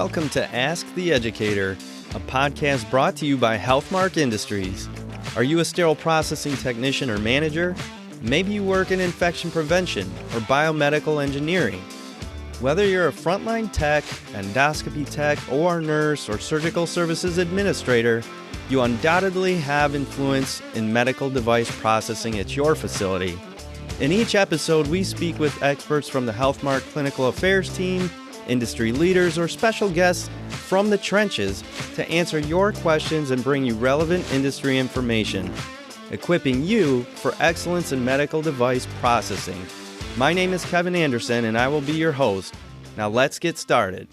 Welcome to Ask the Educator, a podcast brought to you by Healthmark Industries. Are you a sterile processing technician or manager? Maybe you work in infection prevention or biomedical engineering. Whether you're a frontline tech, endoscopy tech, OR nurse, or surgical services administrator, you undoubtedly have influence in medical device processing at your facility. In each episode, we speak with experts from the Healthmark Clinical Affairs team, industry leaders, or special guests from the trenches to answer your questions and bring you relevant industry information, equipping you for excellence in medical device processing. My name is Kevin Anderson, and I will be your host. Now let's get started.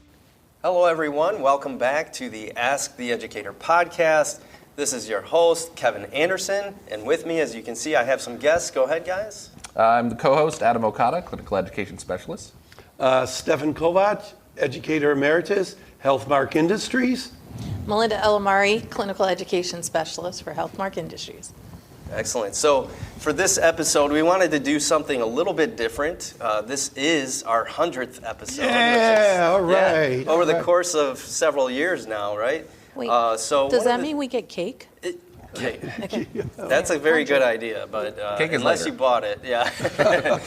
Hello, everyone. Welcome back to the Ask the Educator podcast. This is your host, Kevin Anderson, and with me, as you can see, I have some guests. Go ahead, guys. I'm the co-host, Adam Okada, Clinical Education Specialist. Stefan Kovac, Educator Emeritus, Healthmark Industries. Malinda Elamari, Clinical Education Specialist for Healthmark Industries. Excellent. So for this episode, we wanted to do something a little bit different. This is our 100th episode. Yeah, all right. Over the course of several years now, right? Wait, does that mean we get cake? Cake. That's a very good idea, but unless you bought it, yeah.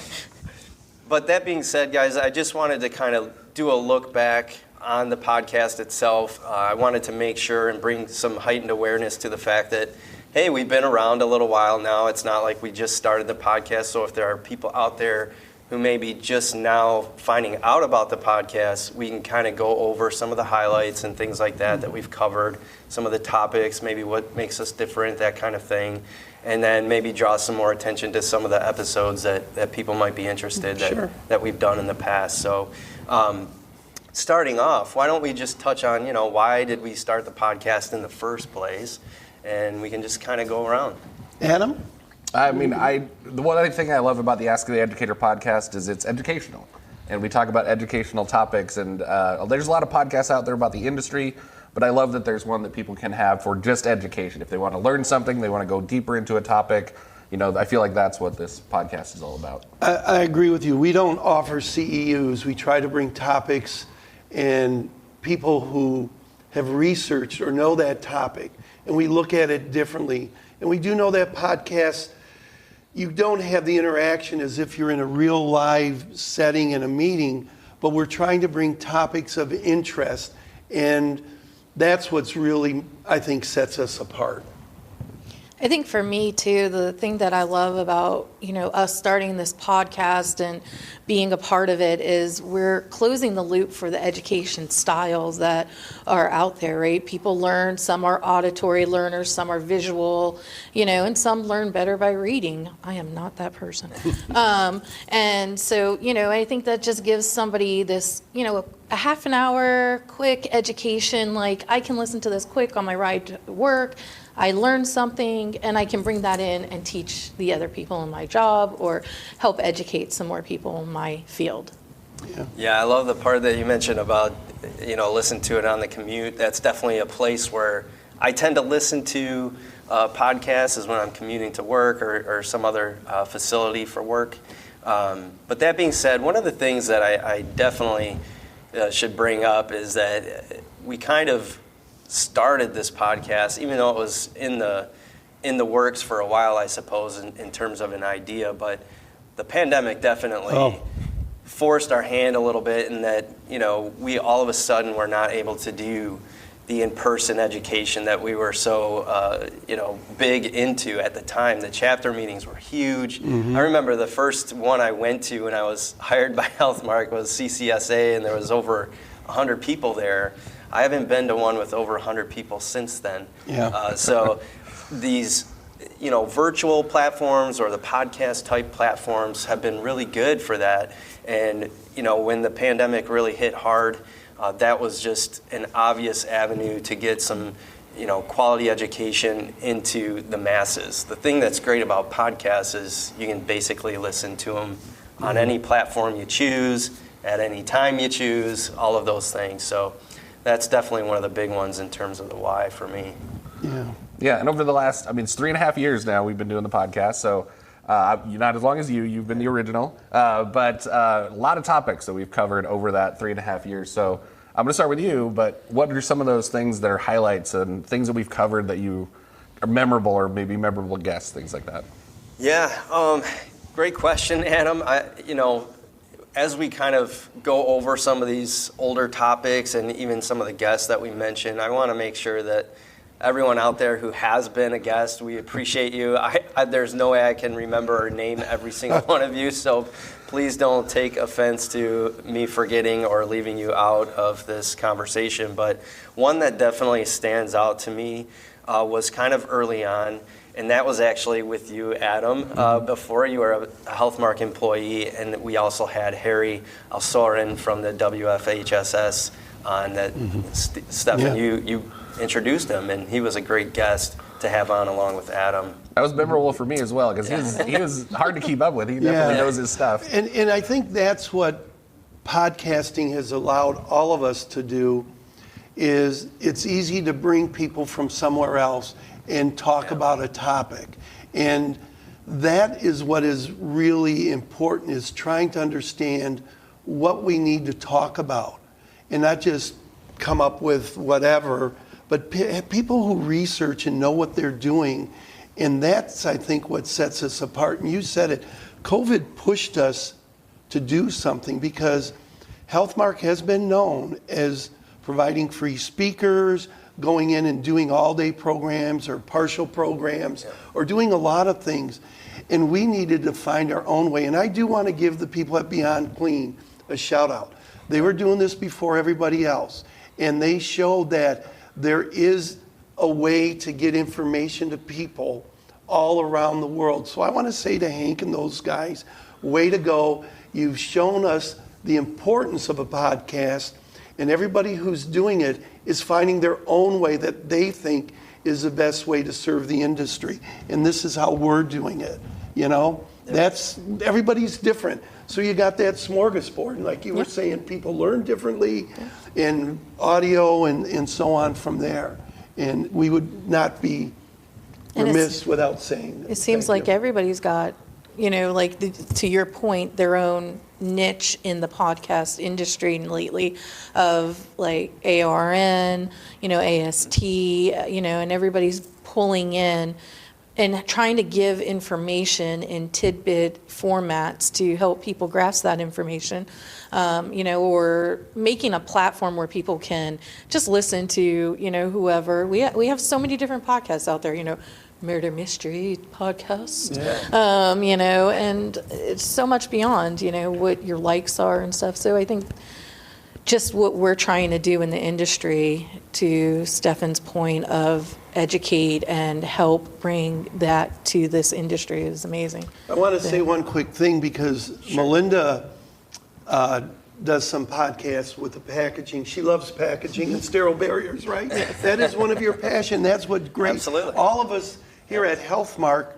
But that being said, guys, I just wanted to kind of do a look back on the podcast itself. I wanted to make sure and bring some heightened awareness to the fact that, hey, we've been around a little while now. It's not like we just started the podcast. So if there are people out there who may be just now finding out about the podcast, we can kind of go over some of the highlights and things like that we've covered, some of the topics, maybe what makes us different, that kind of thing. And then maybe draw some more attention to some of the episodes that people might be interested that we've done in the past. So starting off, why don't we just touch on, why did we start the podcast in the first place? And we can just kind of go around. Adam? I mean, the one other thing I love about the Ask the Educator podcast is it's educational. And we talk about educational topics. And there's a lot of podcasts out there about the industry, but I love that there's one that people can have for just education. If they want to learn something, they want to go deeper into a topic, I feel like that's what this podcast is all about. I agree with you. We don't offer CEUs. We try to bring topics and people who have researched or know that topic, and we look at it differently. And we do know that podcasts, you don't have the interaction as if you're in a real live setting in a meeting, but we're trying to bring topics of interest, and that's what's really, I think, sets us apart. I think for me too, the thing that I love about, us starting this podcast and being a part of it is we're closing the loop for the education styles that are out there, right? People learn, some are auditory learners, some are visual, and some learn better by reading. I am not that person. And so, I think that just gives somebody this, a half an hour quick education, like I can listen to this quick on my ride to work. I learned something, and I can bring that in and teach the other people in my job or help educate some more people in my field. Yeah, I love the part that you mentioned about, listen to it on the commute. That's definitely a place where I tend to listen to podcasts is when I'm commuting to work or some other facility for work. But that being said, one of the things that I definitely should bring up is that we kind of started this podcast, even though it was in the works for a while, I suppose, in terms of an idea. But the pandemic definitely forced our hand a little bit in that, we all of a sudden were not able to do the in-person education that we were so, big into at the time. The chapter meetings were huge. Mm-hmm. I remember the first one I went to when I was hired by Healthmark was CCSA, and there was over 100 people there. I haven't been to one with over 100 people since then. Yeah. So these, virtual platforms or the podcast type platforms have been really good for that. And, when the pandemic really hit hard, that was just an obvious avenue to get some, quality education into the masses. The thing that's great about podcasts is you can basically listen to them on any platform you choose, at any time you choose, all of those things. So that's definitely one of the big ones in terms of the why for me. Yeah, and over the last, it's 3.5 years now we've been doing the podcast, so not as long as you've been the original, but a lot of topics that we've covered over that 3.5 years. So I'm going to start with you, but what are some of those things that are highlights and things that we've covered that you are memorable, or maybe memorable guests, things like that? Yeah, great question, Adam. As we kind of go over some of these older topics and even some of the guests that we mentioned, I want to make sure that everyone out there who has been a guest, we appreciate you. There's no way I can remember or name every single one of you, so please don't take offense to me forgetting or leaving you out of this conversation. But one that definitely stands out to me was kind of early on, and that was actually with you, Adam. Before you were a Healthmark employee, and we also had Harry Alsorin from the WFHSS on that. Stefan, you introduced him, and he was a great guest to have on along with Adam. That was memorable for me as well, because he was hard to keep up with. He definitely knows his stuff. And I think that's what podcasting has allowed all of us to do, is it's easy to bring people from somewhere else and talk about a topic. And that is what is really important, is trying to understand what we need to talk about and not just come up with whatever, but people who research and know what they're doing. And that's, I think, what sets us apart. And you said it, COVID pushed us to do something, because Healthmark has been known as providing free speakers, going in and doing all-day programs or partial programs, or doing a lot of things. And we needed to find our own way. And I do want to give the people at Beyond Clean a shout out. They were doing this before everybody else, and they showed that there is a way to get information to people all around the world. So I want to say to Hank and those guys, way to go. You've shown us the importance of a podcast, and everybody who's doing it is finding their own way that they think is the best way to serve the industry. And this is how we're doing it, That's, everybody's different. So you got that smorgasbord, and like you were saying, people learn differently in audio and so on from there. And we would not be remiss without saying that. It seems like everybody's got, to your point, their own niche in the podcast industry lately, of like ARN, AST, and everybody's pulling in and trying to give information in tidbit formats to help people grasp that information, or making a platform where people can just listen to, whoever. We have so many different podcasts out there, murder mystery podcast, and it's so much beyond, what your likes are and stuff. So I think just what we're trying to do in the industry, to Stefan's point of educate and help bring that to this industry, is amazing. I want to say one quick thing, because Malinda does some podcasts with the packaging. She loves packaging and sterile barriers, right? That is one of your passion. That's what great. Absolutely. All of us here at Healthmark,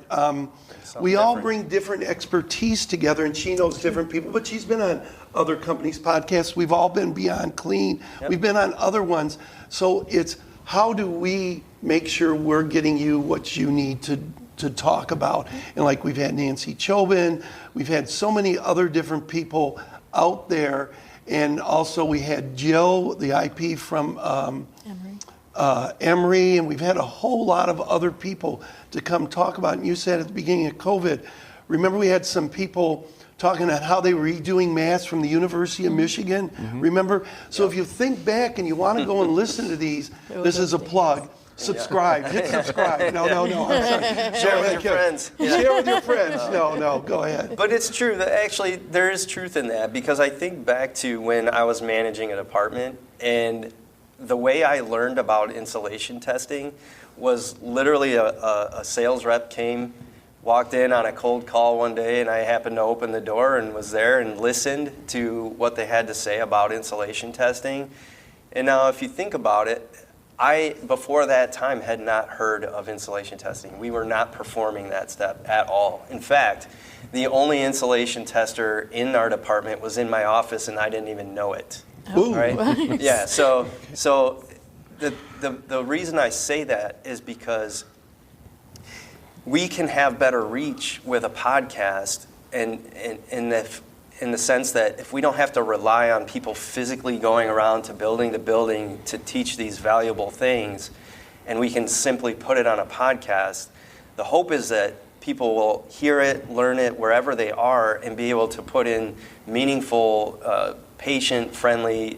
we all bring different expertise together, and she knows different people, but she's been on other companies' podcasts. We've all been Beyond Clean. We've been on other ones. So it's, how do we make sure we're getting you what you need to talk about? And like, we've had Nancy Chobin, we've had so many other different people out there. And also we had Jill, the IP from Emory, and we've had a whole lot of other people to come talk about it. And you said at the beginning of COVID, remember we had some people talking about how they were redoing masks from the University of Michigan. Remember? So if you think back and you want to go and listen to these, this is a plug. Subscribe. Hit subscribe. No, I'm sorry. Share with your friends. Share with your friends. No, go ahead. But it's true that actually there is truth in that, because I think back to when I was managing a department, and the way I learned about insulation testing was literally a sales rep walked in on a cold call one day, and I happened to open the door and was there and listened to what they had to say about insulation testing. And now if you think about it, I, before that time, had not heard of insulation testing. We were not performing that step at all. In fact, the only insulation tester in our department was in my office, and I didn't even know it. Ooh. Right? Nice. Yeah. So the reason I say that is because we can have better reach with a podcast, and in the sense that if we don't have to rely on people physically going around to building to teach these valuable things, and we can simply put it on a podcast, the hope is that people will hear it, learn it wherever they are, and be able to put in meaningful, patient-friendly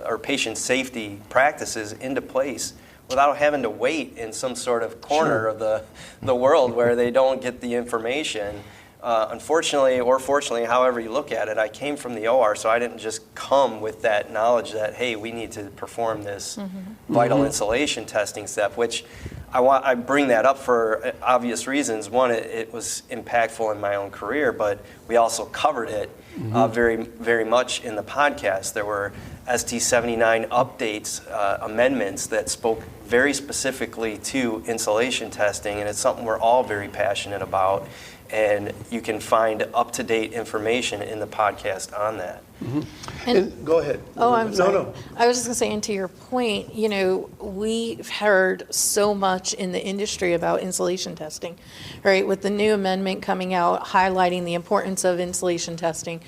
or patient safety practices into place without having to wait in some sort of corner of the world where they don't get the information. Unfortunately, or fortunately, however you look at it, I came from the OR, so I didn't just come with that knowledge that, hey, we need to perform this vital insulation testing step, which I bring that up for obvious reasons. One, it was impactful in my own career, but we also covered it very, very much in the podcast. There were ST79 updates, amendments that spoke very specifically to insulation testing, and it's something we're all very passionate about. And you can find up-to-date information in the podcast on that. And go ahead. Oh, I'm sorry. No. I was just going to say, and to your point, we've heard so much in the industry about insulation testing, right? With the new amendment coming out, highlighting the importance of insulation testing,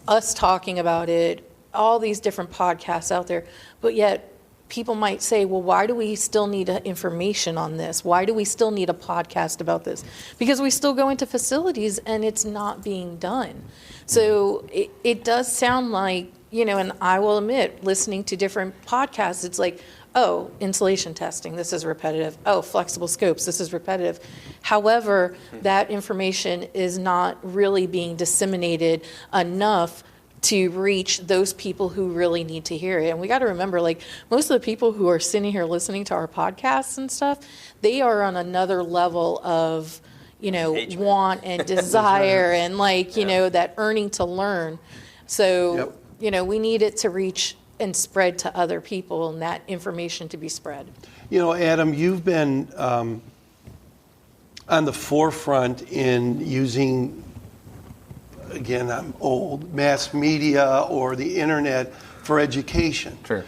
us talking about it, all these different podcasts out there, but yet people might say, well, why do we still need information on this? Why do we still need a podcast about this? Because we still go into facilities and it's not being done. So it does sound like, and I will admit, listening to different podcasts, it's like, oh, insulation testing, this is repetitive. Oh, flexible scopes, this is repetitive. However, that information is not really being disseminated enough to reach those people who really need to hear it. And we got to remember, most of the people who are sitting here listening to our podcasts and stuff, they are on another level of, want and desire and that earning to learn. So, we need it to reach and spread to other people and that information to be spread. Adam, you've been on the forefront in using, again, I'm old, mass media or the internet for education. Sure.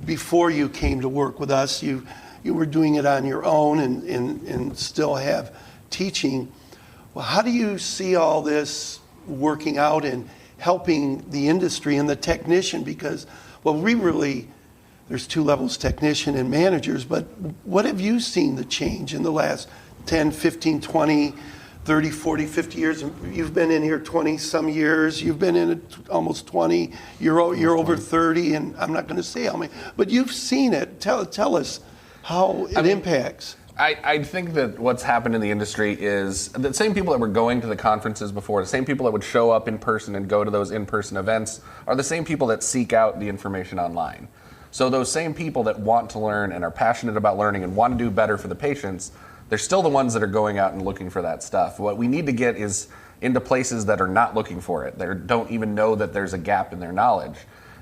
Before you came to work with us, you were doing it on your own and still have teaching. Well, how do you see all this working out and helping the industry and the technician? Because, there's two levels, technician and managers, but what have you seen the change in the last 10, 15, 20, 30, 40, 50 years? You've been in here 20 some years. You've been in it almost 20. You're over 30, and I'm not going to say how many, but you've seen it. Tell us how it impacts. I think that what's happened in the industry is the same people that were going to the conferences before, the same people that would show up in person and go to those in-person events are the same people that seek out the information online. So those same people that want to learn and are passionate about learning and want to do better for the patients, they're still the ones that are going out and looking for that stuff. What we need to get is into places that are not looking for it, that don't even know that there's a gap in their knowledge.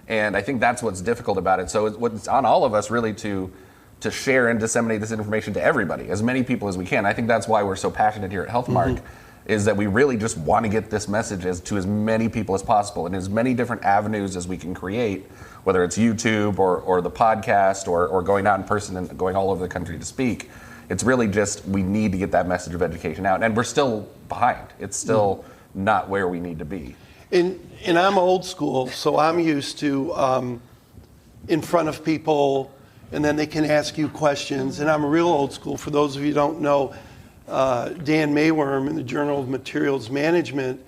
And I think that's what's difficult about it. So it's on all of us really to share and disseminate this information to everybody, as many people as we can. I think that's why we're so passionate here at Healthmark, is that we really just want to get this message to as many people as possible in as many different avenues as we can create, whether it's YouTube or the podcast or going out in person and going all over the country to speak. It's really just we need to get that message of education out, and we're still behind. It's still not where we need to be. And I'm old school, so I'm used to in front of people, and then they can ask you questions. And I'm real old school. For those of you who don't know, Dan Mayworm in the Journal of Materials Management,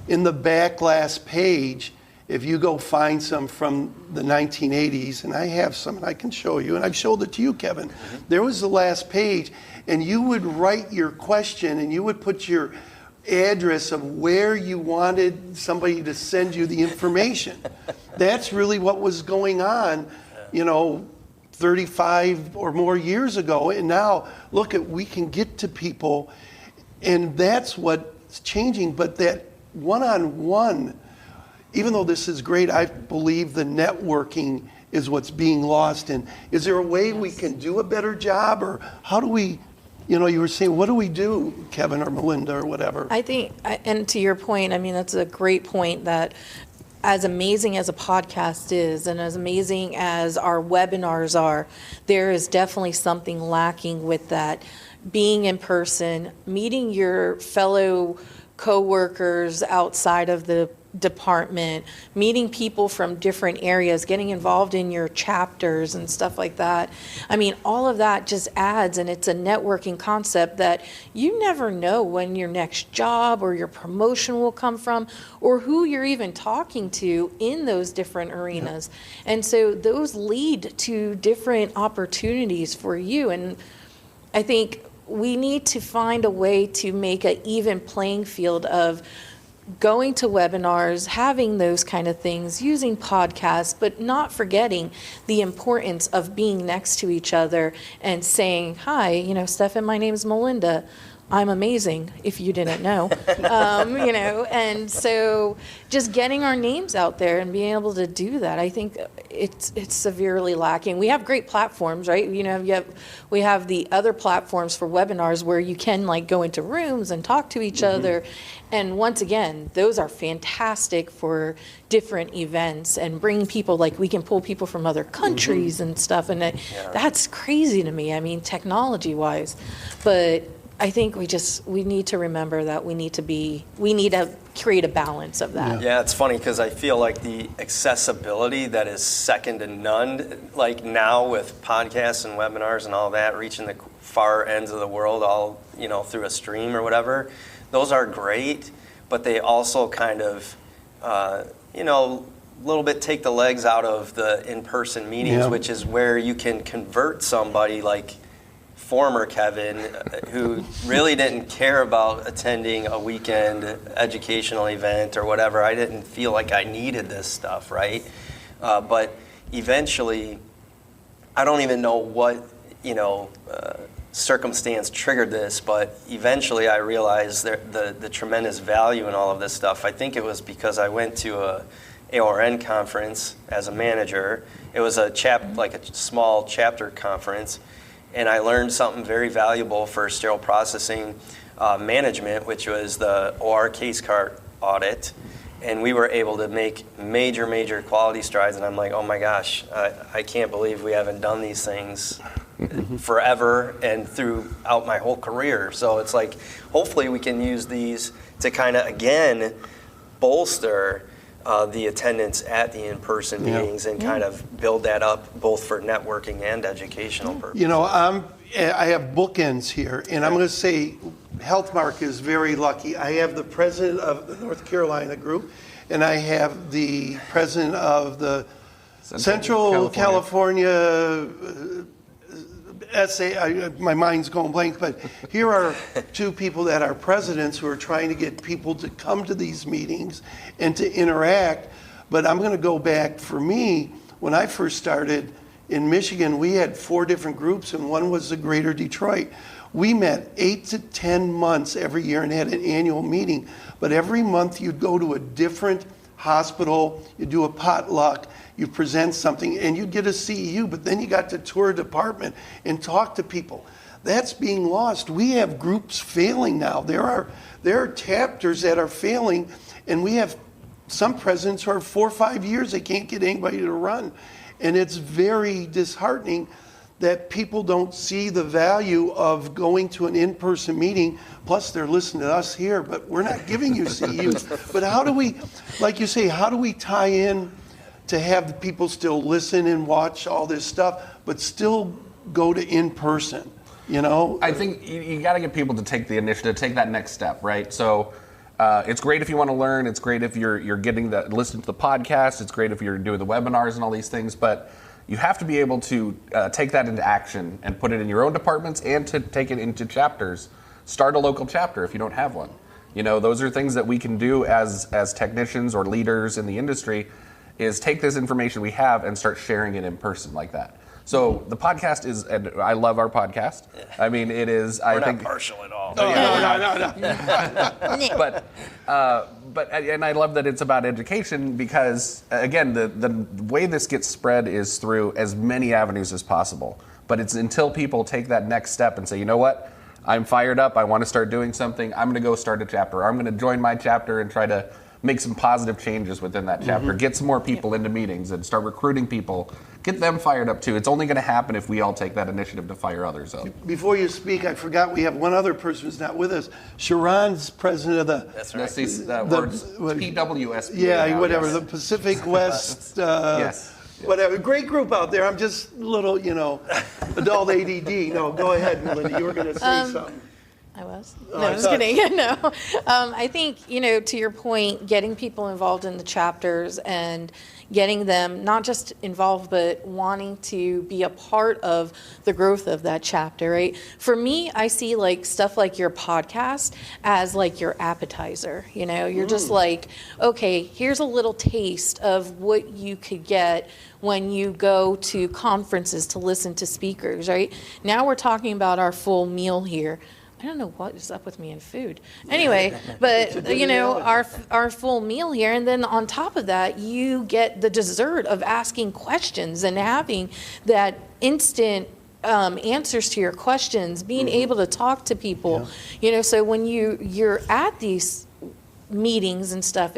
in the back last page, if you go find some from the 1980s, and I have some, and I can show you, and I've showed it to you, Kevin. There was the last page, and you would write your question, and you would put your address of where you wanted somebody to send you the information. That's really what was going on, 35 or more years ago. And now, we can get to people, and that's what's changing. But that one-on-one, even though this is great, I believe the networking is what's being lost. And is there a way we can do a better job, or how do we, you were saying, what do we do, Kevin or Malinda or whatever? I think, and to your point, that's a great point, that as amazing as a podcast is and as amazing as our webinars are, there is definitely something lacking with that. Being in person, meeting your fellow coworkers outside of the department, meeting people from different areas, getting involved in your chapters and stuff like that. I mean, all of that just adds, and it's a networking concept that you never know when your next job or your promotion will come from, or who you're even talking to in those different arenas. And so those lead to different opportunities for you. And I think we need to find a way to make an even playing field of going to webinars, having those kind of things, using podcasts, but not forgetting the importance of being next to each other and saying, hi, Stefan, my name is Malinda. I'm amazing, if you didn't know. And so just getting our names out there and being able to do that, I think it's severely lacking. We have great platforms, right? We have the other platforms for webinars where you can go into rooms and talk to each other. And once again, those are fantastic for different events and bringing people, we can pull people from other countries and stuff. And that's crazy to me, technology-wise. But I think we need to remember that we need to create a balance of that. Yeah, it's funny because I feel like the accessibility that is second to none, now with podcasts and webinars and all that, reaching the far ends of the world all, through a stream or whatever, those are great, but they also kind of, a little bit take the legs out of the in-person meetings, which is where you can convert somebody like former Kevin, who really didn't care about attending a weekend educational event or whatever. I didn't feel like I needed this stuff, right? But eventually, I don't even know what, circumstance triggered this, but eventually I realized the tremendous value in all of this stuff. I think it was because I went to a AORN conference as a manager. It was a small chapter conference, and I learned something very valuable for sterile processing management, which was the OR case cart audit. And we were able to make major quality strides. And I'm like, oh my gosh, I can't believe we haven't done these things forever and throughout my whole career. So it's like, hopefully we can use these to kind of, again, bolster the attendance at the in-person meetings and kind of build that up both for networking and educational purposes. I have bookends here, and I'm going to say Healthmark is very lucky. I have the president of the North Carolina group, and I have the president of the Central California my mind's going blank, but here are two people that are presidents who are trying to get people to come to these meetings and to interact. But I'm going to go back, for me, when I first started in Michigan, we had 4 different groups, and one was the Greater Detroit. We met 8 to 10 months every year and had an annual meeting. But every month you'd go to a different hospital, you do a potluck, you present something, and you get a CEU, but then you got to tour a department and talk to people. That's being lost. We have groups failing now. There are chapters that are failing, and we have some presidents who are 4 or 5 years, they can't get anybody to run. And it's very disheartening that people don't see the value of going to an in-person meeting. Plus, they're listening to us here, but we're not giving you CEUs. But how do we, like you say, how do we tie in to have the people still listen and watch all this stuff, but still go to in-person, I think you got to get people to take the initiative, take that next step, right? So it's great if you want to learn. It's great if you're getting the listen to the podcast. It's great if you're doing the webinars and all these things, but you have to be able to take that into action and put it in your own departments and to take it into chapters. Start a local chapter if you don't have one. Those are things that we can do as technicians or leaders in the industry, is take this information we have and start sharing it in person like that. So the podcast is, and I love our podcast. I mean, it is. We're not partial at all. No. But and I love that it's about education because, again, the way this gets spread is through as many avenues as possible. But it's until people take that next step and say, you know what, I'm fired up. I want to start doing something. I'm going to go start a chapter. Or I'm going to join my chapter and try to make some positive changes within that chapter, get some more people into meetings and start recruiting people, get them fired up too. It's only going to happen if we all take that initiative to fire others up. Before you speak, I forgot we have one other person who's not with us. Sharon's president of the... That's right. PWSP. Yeah, now, whatever, yes. the Pacific West... Yes. Whatever, great group out there. I'm just little, adult ADD. No, go ahead, Malinda. You were going to say something. I was. Oh, No, I I was thought- kidding. No. I think, to your point, getting people involved in the chapters and getting them not just involved, but wanting to be a part of the growth of that chapter, right? For me, I see like stuff like your podcast as like your appetizer. You're just like, okay, here's a little taste of what you could get when you go to conferences to listen to speakers, right? Now we're talking about our full meal here. I don't know what is up with me and food. Anyway, but our full meal here, and then on top of that, you get the dessert of asking questions and having that instant answers to your questions, being able to talk to people. So when you're at these meetings and stuff,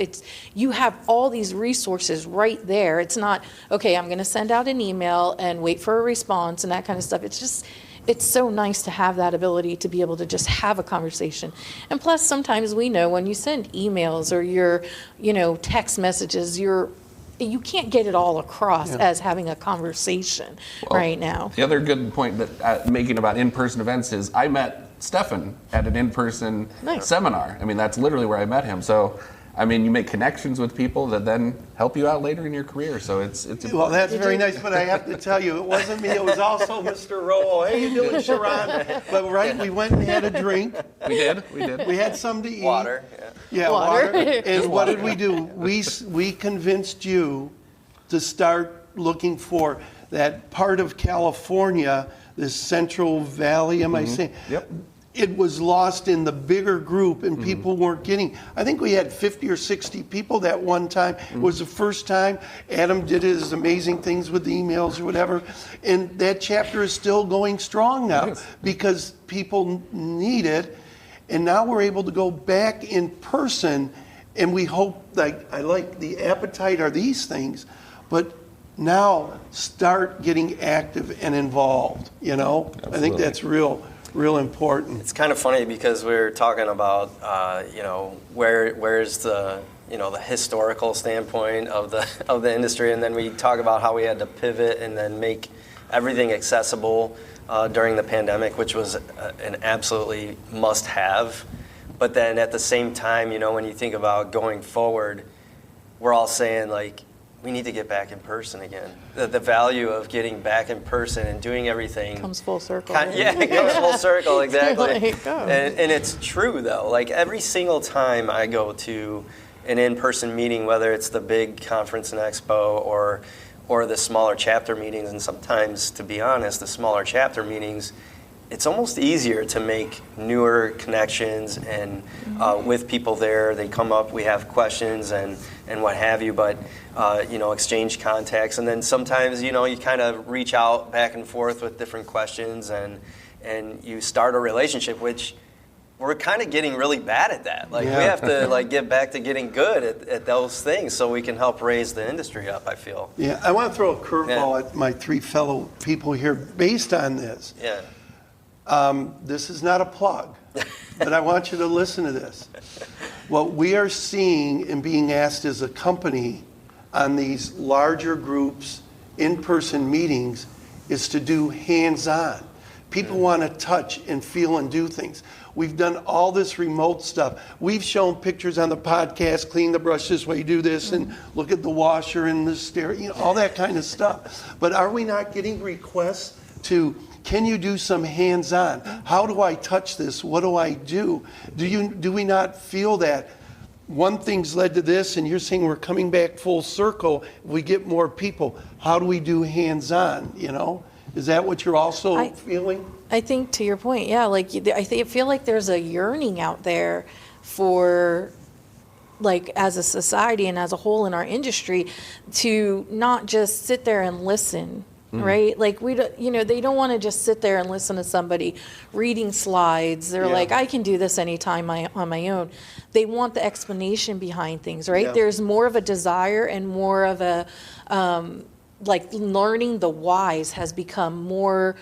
you have all these resources right there. It's not, okay, I'm going to send out an email and wait for a response and that kind of stuff. It's so nice to have that ability to be able to just have a conversation. And plus, sometimes we know when you send emails or your, text messages, you can't get it all across as having a conversation right now. The other good point that making about in-person events is I met Stefan at an in-person seminar. I mean, that's literally where I met him. So, you make connections with people that then help you out later in your career. So it's Well, that's very nice, but I have to tell you, it wasn't me. It was also Mr. Rowell. Hey, you doing, Sharon? But we went and had a drink. We did. We had something to eat. Water. Yeah, Water. And what did we do? We convinced you to start looking for that part of California, this Central Valley, am I saying? Yep. It was lost in the bigger group and people weren't getting. I think we had 50 or 60 people that one time. It was the first time. Adam did his amazing things with the emails or whatever. And that chapter is still going strong now because people need it. And now we're able to go back in person, and we hope, I like the appetite are these things, but now start getting active and involved, I think that's real important. It's kind of funny because we're talking about, where's the, the historical standpoint of the industry, and then we talk about how we had to pivot and then make everything accessible during the pandemic, which was an absolutely must-have. But then at the same time, when you think about going forward, we're all saying we need to get back in person again. The value of getting back in person and doing everything Comes full circle. it goes full circle, exactly. Oh. And it's true though. Every single time I go to an in-person meeting, whether it's the big conference and expo or the smaller chapter meetings, and sometimes, to be honest, the smaller chapter meetings, it's almost easier to make newer connections and with people there. They come up, we have questions and what have you, but exchange contacts. And then sometimes, you kind of reach out back and forth with different questions and you start a relationship, which we're kind of getting really bad at that. We have to get back to getting good at those things so we can help raise the industry up, I feel. Yeah, I want to throw a curveball at my three fellow people here based on this. Yeah. This is not a plug, but I want you to listen to this. What we are seeing and being asked as a company on these larger groups, in-person meetings, is to do hands-on. People want to touch and feel and do things. We've done all this remote stuff. We've shown pictures on the podcast, clean the brush this way, do this, and look at the washer and the stair, all that kind of stuff. But are we not getting requests to, can you do some hands-on? How do I touch this? What do I do? Do we not feel that one thing's led to this, and you're saying we're coming back full circle, we get more people. How do we do hands-on, Is that what you're also feeling? I think to your point, yeah, I feel like there's a yearning out there for, as a society and as a whole in our industry, to not just sit there and listen right? Like we don't, they don't want to just sit there and listen to somebody reading slides. They're like, I can do this anytime on my own. They want the explanation behind things, right? Yeah. There's more of a desire and more of a, like learning the whys has become more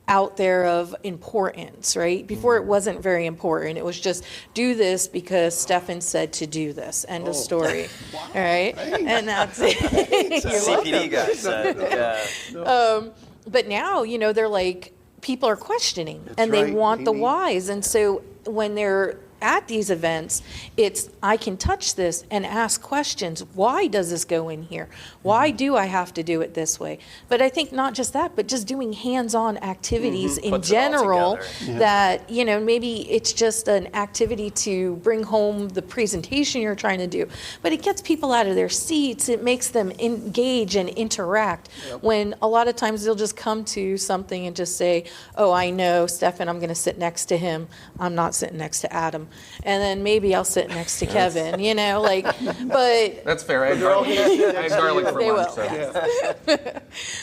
out there of importance, right? Before it wasn't very important. It was just do this because Stefan said to do this. End of story. All right? And that's it. CPD guy said, yeah. But now, they're like, people are questioning and they right, want the Amy. whys. And so when they're at these events, it's, I can touch this and ask questions. Why does this go in here? Why do I have to do it this way? But I think not just that, but just doing hands-on activities in Puts it all general together. that, maybe it's just an activity to bring home the presentation you're trying to do, but it gets people out of their seats. It makes them engage and interact when a lot of times they'll just come to something and just say, oh, I know, Stefan, I'm going to sit next to him. I'm not sitting next to Adam. And then maybe I'll sit next to Kevin, but That's fair. I had garlic for they lunch. will. So.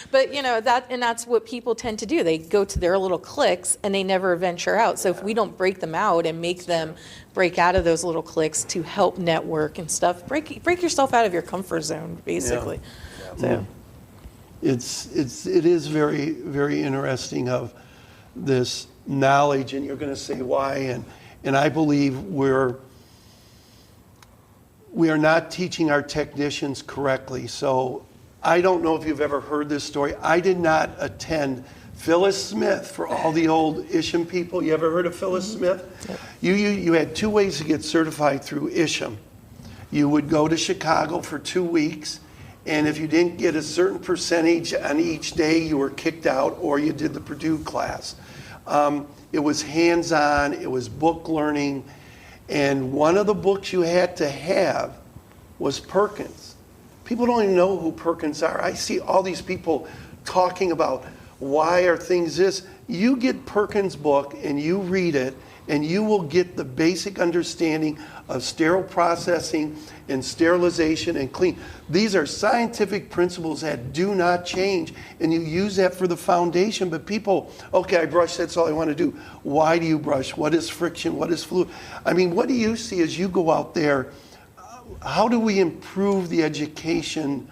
but that's what people tend to do. They go to their little cliques and they never venture out. So if we don't break them out and make them break out of those little cliques to help network and stuff, break yourself out of your comfort zone, basically. So It is very, very interesting of this knowledge, and you're going to say why, and I believe we are not teaching our technicians correctly. So I don't know if you've ever heard this story. I did not attend Phyllis Smith for all the old Isham people. You ever heard of Phyllis Smith? You had two ways to get certified through Isham. You would go to Chicago for 2 weeks, and if you didn't get a certain percentage on each day, you were kicked out, or you did the Purdue class. It was hands-on, it was book learning, and one of the books you had to have was Perkins. People don't even know who Perkins are. I see all these people talking about why are things this. You get Perkins' book and you read it, and you will get the basic understanding of sterile processing and sterilization and clean. These are scientific principles that do not change, and you use that for the foundation. But people, okay, I brush, that's all I want to do. Why do you brush? What is friction? What is fluid? I mean, what do you see as you go out there? How do we improve the education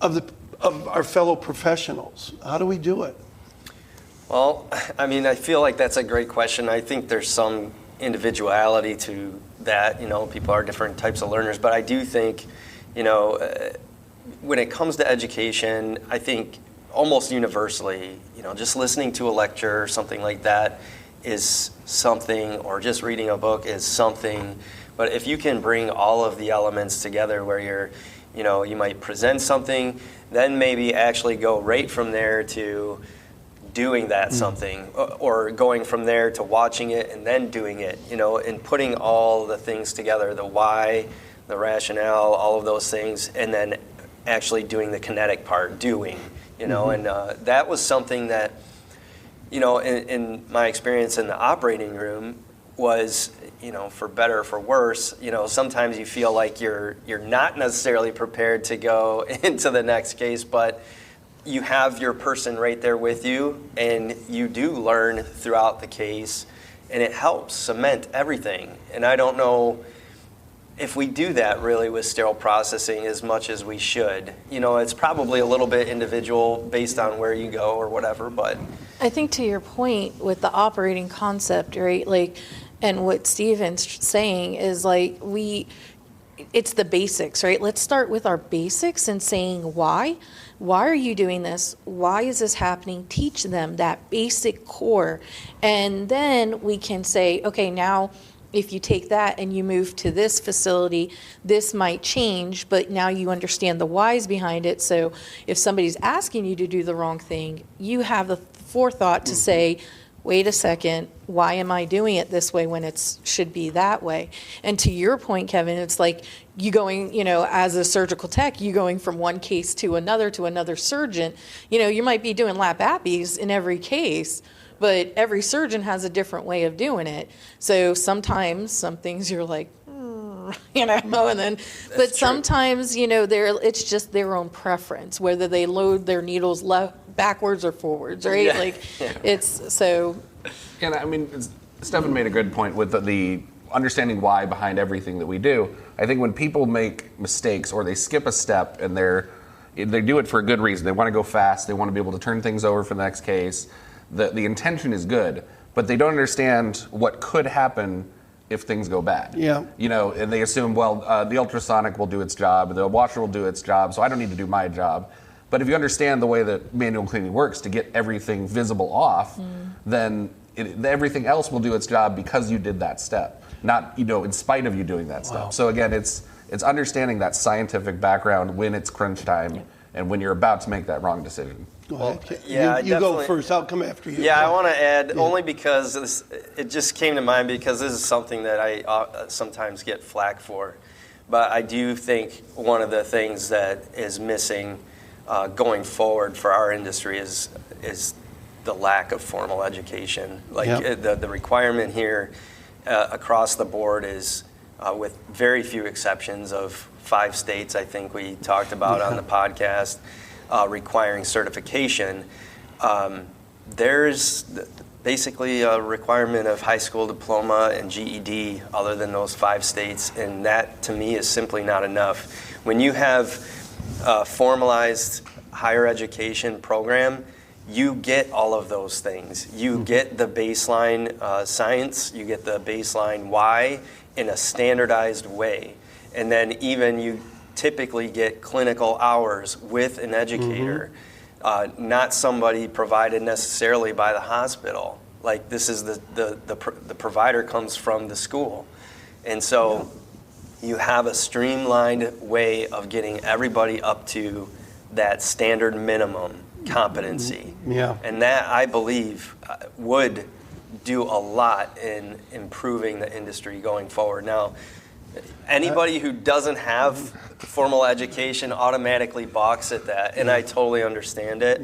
of our fellow professionals? How do we do it? Well, I mean, I feel like that's a great question. I think there's some individuality to that. People are different types of learners, but I do think, when it comes to education, I think almost universally, just listening to a lecture or something like that is something, or just reading a book is something. But if you can bring all of the elements together where you might present something, then maybe actually go right from there to doing that something, or going from there to watching it and then doing it, and putting all the things together, the why, the rationale, all of those things, and then actually doing the kinetic part, and that was something that, in my experience in the operating room was, for better or for worse, sometimes you feel like you're not necessarily prepared to go into the next case, but you have your person right there with you, and you do learn throughout the case, and it helps cement everything. And I don't know if we do that really with sterile processing as much as we should. It's probably a little bit individual based on where you go or whatever, but I think to your point with the operating concept, right? Like, and what Steven's saying is like it's the basics, right? Let's start with our basics and saying why. Why are you doing this? Why is this happening? Teach them that basic core. And then we can say, okay, now if you take that and you move to this facility, this might change, but now you understand the whys behind it. So if somebody's asking you to do the wrong thing, you have the forethought to say, wait a second, why am I doing it this way when it should be that way? And to your point, Kevin, it's like you going, as a surgical tech, you going from one case to another surgeon. You might be doing lap appies in every case, but every surgeon has a different way of doing it. So sometimes some things you're like, you know, and then, but sometimes, you know, it's just their own preference, whether they load their needles backwards or forwards, right? Yeah. Like, it's so. And I mean, Stefan made a good point with the understanding why behind everything that we do. I think when people make mistakes or they skip a step and they do it for a good reason. They want to go fast. They want to be able to turn things over for the next case. The intention is good, but they don't understand what could happen if things go bad. Yeah. You know, and they assume, well, the ultrasonic will do its job, the washer will do its job, so I don't need to do my job. But if you understand the way that manual cleaning works to get everything visible off, then everything else will do its job because you did that step, not, you know, in spite of you doing that step. So again, it's understanding that scientific background when it's crunch time and when you're about to make that wrong decision. Go ahead. yeah, you go first. I'll come after you. Yeah, I want to add only because it just came to mind because this is something that I sometimes get flack for. But I do think one of the things that is missing going forward for our industry is the lack of formal education. Like the requirement here across the board is, with very few exceptions of 5 states, I think we talked about on the podcast, requiring certification. There's basically a requirement of high school diploma and GED other than those 5 states, and that to me is simply not enough. When you have a formalized higher education program, you get all of those things. You get the baseline science, you get the baseline why in a standardized way. And then even you typically get clinical hours with an educator, not somebody provided necessarily by the hospital. Like this is the provider comes from the school. And so you have a streamlined way of getting everybody up to that standard minimum competency. And that, I believe, would do a lot in improving the industry going forward. Now, anybody who doesn't have formal education automatically balks at that, and I totally understand it,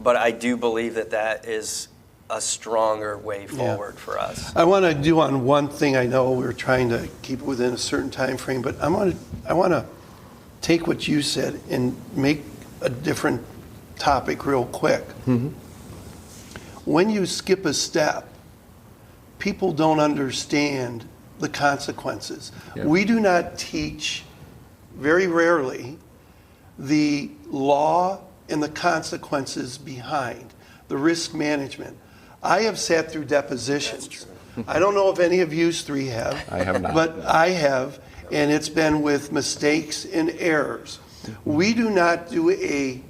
but I do believe that is a stronger way forward for us. I want to do on one thing. I know we're trying to keep it within a certain time frame, but I want to take what you said and make a different topic real quick. When you skip a step, people don't understand the consequences. We do not teach, very rarely, the law and the consequences behind the risk management. I have sat through depositions. I don't know if any of you 3 have. I have not. But I have, and it's been with mistakes and errors. We do not do a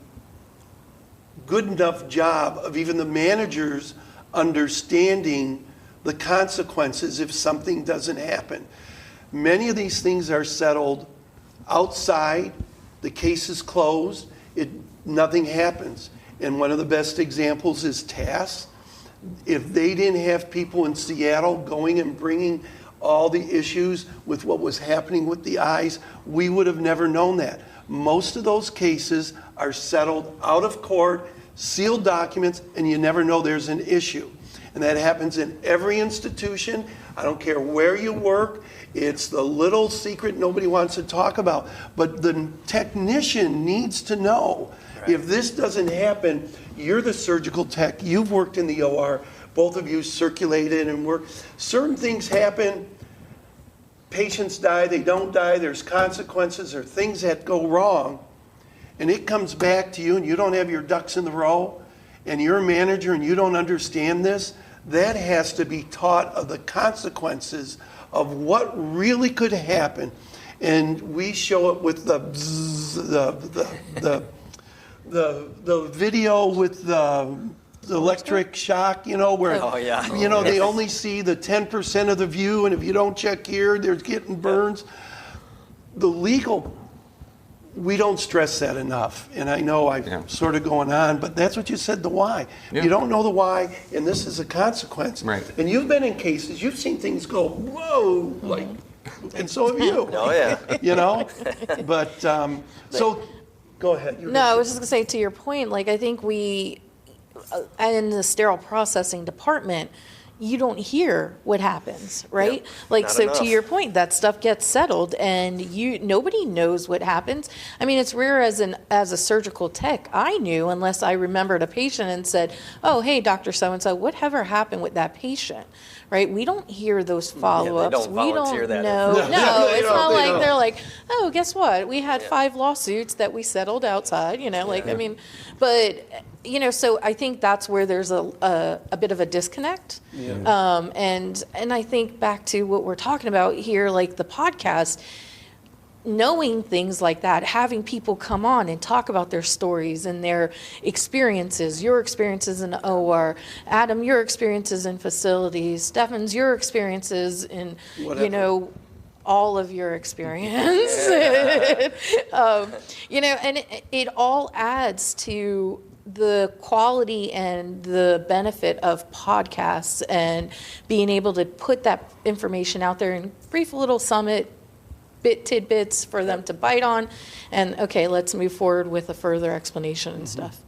good enough job of even the managers understanding the consequences if something doesn't happen. Many of these things are settled outside, the case is closed, nothing happens. And one of the best examples is TAS. If they didn't have people in Seattle going and bringing all the issues with what was happening with the eyes, we would have never known that. Most of those cases are settled out of court, sealed documents, and you never know there's an issue. And that happens in every institution. I don't care where you work. It's the little secret nobody wants to talk about. But the technician needs to know, if this doesn't happen, you're the surgical tech. You've worked in the OR. Both of you circulated and worked. Certain things happen. Patients die, they don't die. There's consequences or things that go wrong. And it comes back to you and you don't have your ducks in the row and you're a manager and you don't understand this. That has to be taught of the consequences of what really could happen. And we show it with the video with the electric shock, you know, where they only see the 10% of the view, and if you don't check here, they're getting burns. The legal, we don't stress that enough. And I know I'm sort of going on, but that's what you said, the why. You don't know the why, and this is a consequence. Right. And you've been in cases, you've seen things go, whoa, like, and so have you. Oh, yeah. You know? But, so, go ahead. No, I was just going to say, to your point, like, I think we, in the sterile processing department, you don't hear what happens, right? Yep, Like, not so enough. to your point, that stuff gets settled and nobody knows what happens. I mean, it's rare as a surgical tech, I knew, unless I remembered a patient and said, oh, hey, Dr. So-and-so, whatever happened with that patient, right? We don't hear those follow-ups. don't volunteer that know. information. No, They it's don't, not they like don't. they're like, oh, guess what? We had 5 lawsuits that we settled outside, I mean, but, so I think that's where there's a bit of a disconnect. And I think back to what we're talking about here, like the podcast, knowing things like that, having people come on and talk about their stories and their experiences, your experiences in the OR, Adam, your experiences in facilities, Stefan's, your experiences in, Whatever. all of your experience. And it all adds to the quality and the benefit of podcasts and being able to put that information out there in brief little summit tidbits for them to bite on, and okay, let's move forward with a further explanation and stuff.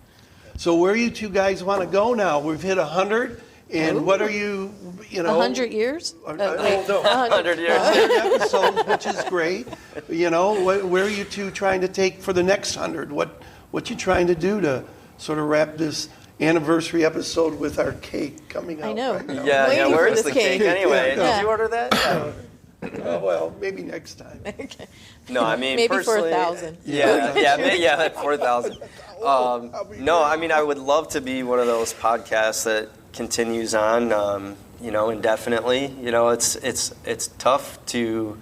So where you two guys want to go now? We've hit 100, and what are you 100 years? No, 100 years. 100 episodes, which is great. Where are you two trying to take for the next 100? What you trying to do to sort of wrap this anniversary episode with our cake coming out? I know. Right now? Yeah, Waiting for where's this the cake anyway? Yeah. Did you order that? Yeah. Oh, well, maybe next time. No, I mean, Maybe for personally, 1,000. Yeah, 4,000. No, I mean, I would love to be one of those podcasts that continues on, indefinitely. It's tough to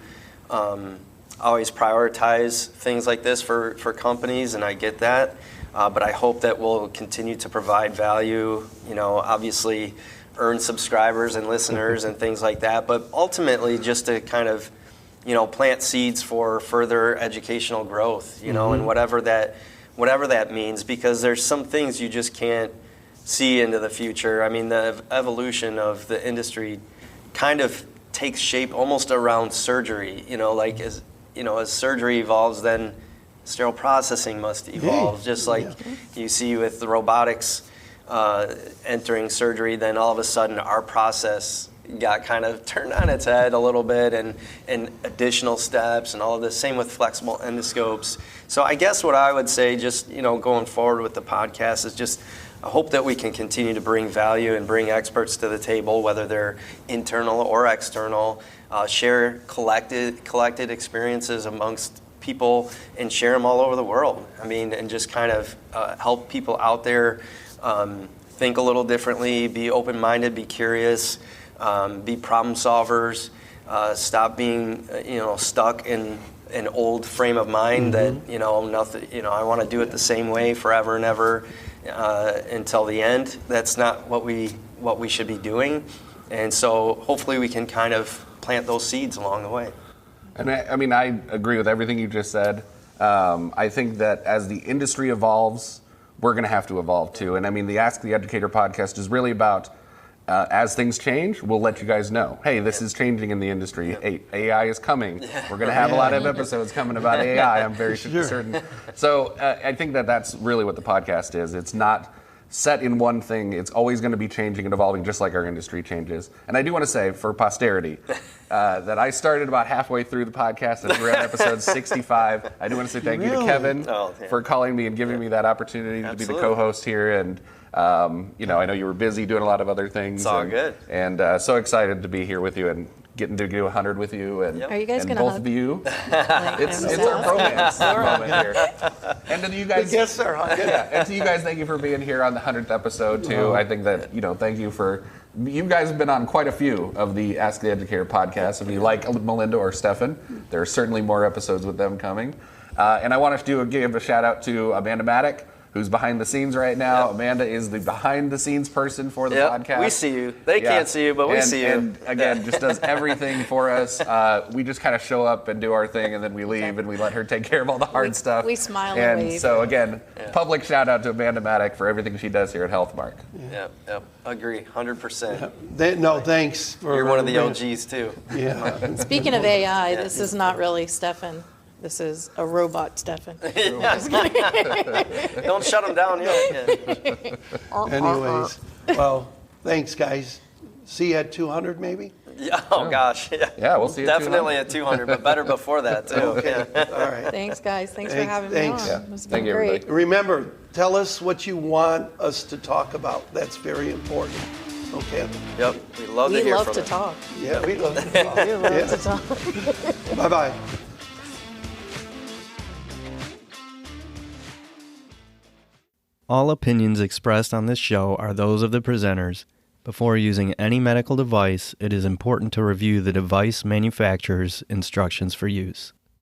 always prioritize things like this for companies, and I get that. But I hope that we'll continue to provide value, obviously earn subscribers and listeners and things like that. But ultimately, just to kind of, plant seeds for further educational growth, and whatever that means, because there's some things you just can't see into the future. I mean, the evolution of the industry kind of takes shape almost around surgery, as surgery evolves, then sterile processing must evolve, just like you see with the robotics entering surgery. Then all of a sudden our process got kind of turned on its head a little bit, and additional steps and all of this. Same with flexible endoscopes. So I guess what I would say, just going forward with the podcast, is just I hope that we can continue to bring value and bring experts to the table, whether they're internal or external, share collected experiences amongst people and share them all over the world. I mean, and just kind of help people out there think a little differently, be open-minded, be curious, be problem solvers, stop being stuck in an old frame of mind that nothing. I want to do it the same way forever and ever until the end. That's not what we should be doing, and so hopefully we can kind of plant those seeds along the way. And I agree with everything you just said. I think that as the industry evolves, we're going to have to evolve too. And I mean, the Ask the Educator podcast is really about, as things change, we'll let you guys know. Hey, this is changing in the industry. Hey, AI is coming. We're going to have a lot of episodes coming about AI, I'm very certain. So I think that that's really what the podcast is. It's not set in one thing. It's always going to be changing and evolving, just like our industry changes. And I do want to say, for posterity, that I started about halfway through the podcast, and we're at episode 65. I do want to say thank you to Kevin for calling me and giving me that opportunity to be the co-host here. And I know you were busy doing a lot of other things. It's all good. And so excited to be here with you and getting to do 100 with you. And, Are you guys and gonna both hug? of you. It's our bromance moment here. And to you guys, The guests are hugging. and to you guys, thank you for being here on the 100th episode too. I think that thank you for. You guys have been on quite a few of the Ask the Educator podcasts. If you like Malinda or Stefan, there are certainly more episodes with them coming. And I want to give a shout out to Amanda Maddock, who's behind the scenes right now. Yep. Amanda is the behind the scenes person for the podcast. We see you. They can't see you, but we see you. And again, just does everything for us. We just kind of show up and do our thing, and then we leave, and we let her take care of all the hard stuff. We smile and wave. So again, public shout out to Amanda Maddock for everything she does here at Healthmark. Yep. Agree, 100%. Thanks. You're one of the OGs too. Yeah. Speaking of AI, this is not really Stefan. This is a robot, Stefan. Don't shut them down yet. Anyways, well, thanks, guys. See you at 200 maybe? Yeah, oh gosh. Yeah, we'll see you at Definitely at 200, but better before that too. Okay, Yeah. all right. Thanks, guys. Thanks for Thanks- having thanks. me Yeah. on. It's Thank been you, great. everybody. Remember, tell us what you want us to talk about. That's very important. Okay? Yep, we love to We hear love from to you. talk. Yeah, we love to talk. We love Yeah. to talk. Bye-bye. All opinions expressed on this show are those of the presenters. Before using any medical device, it is important to review the device manufacturer's instructions for use.